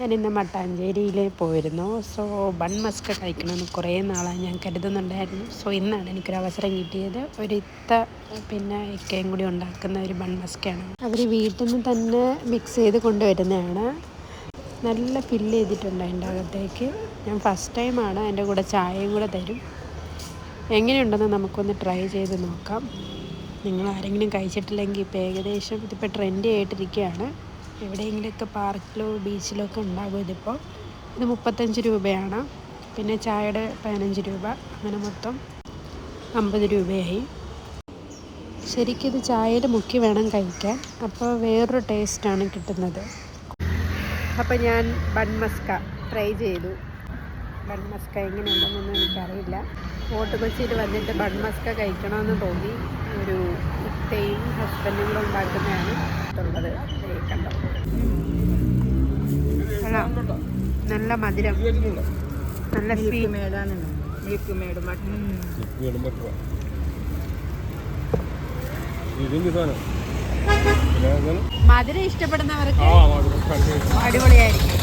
ഞാനിന്ന് മട്ടാഞ്ചേരിയിൽ പോയിരുന്നു. So bun Musca കഴിക്കണമെന്ന് കുറേ നാളായി ഞാൻ കരുതുന്നുണ്ടായിരുന്നു. സോ ഇന്നാണ് എനിക്കൊരവസരം കിട്ടിയത്. പിന്നെ ഇക്കയും കൂടി ഉണ്ടാക്കുന്ന ഒരു ബൺ മസ്കയാണ്. അവർ വീട്ടിൽ നിന്ന് തന്നെ മിക്സ് ചെയ്ത് കൊണ്ടുവരുന്നതാണ്. നല്ല ഫില്ല് ചെയ്തിട്ടുണ്ട് അതിൻ്റെ അകത്തേക്ക്. ഞാൻ ഫസ്റ്റ് ടൈമാണ്. എൻ്റെ കൂടെ ചായയും കൂടെ തരും. എങ്ങനെയുണ്ടെന്ന് നമുക്കൊന്ന് ട്രൈ ചെയ്ത് നോക്കാം. നിങ്ങൾ ആരെങ്കിലും കഴിച്ചിട്ടില്ലെങ്കിൽ ഇപ്പോൾ ഏകദേശം ഇതിപ്പോൾ ട്രെൻഡി ആയിട്ടിരിക്കുകയാണ്. എവിടെയെങ്കിലുമൊക്കെ പാർക്കിലോ ബീച്ചിലോ ഒക്കെ ഉണ്ടാകും ഇതിപ്പോൾ. ഇത് 35 രൂപയാണ്. പിന്നെ ചായയുടെ 15 രൂപ, അങ്ങനെ മൊത്തം 50 രൂപയായി. ശരിക്കും ഇത് ചായയിൽ മുക്കി വേണം കഴിക്കാൻ. അപ്പോൾ വേറൊരു ടേസ്റ്റാണ് കിട്ടുന്നത്. അപ്പോൾ ഞാൻ ബൺ മസ്ക ട്രൈ ചെയ്തു. ബൺ മസ്ക എങ്ങനെയുണ്ടെന്നൊന്നും എനിക്കറിയില്ല. ഫോർട്ട് കൊച്ചിയിൽ വന്നിട്ട് ബൺ മസ്ക കഴിക്കണമെന്ന് തോന്നി. ഒരു ഇത്തയും ഹസ്ബൻഡും കൂടെ ഉണ്ടാക്കുന്നതാണ് ഉള്ളത്. കണ്ടോ, നല്ല മധുരം, നല്ല സ്വീറ്റ്. മധുരം ഇഷ്ടപ്പെടുന്നവർക്ക് അടിപൊളിയായിരിക്കും.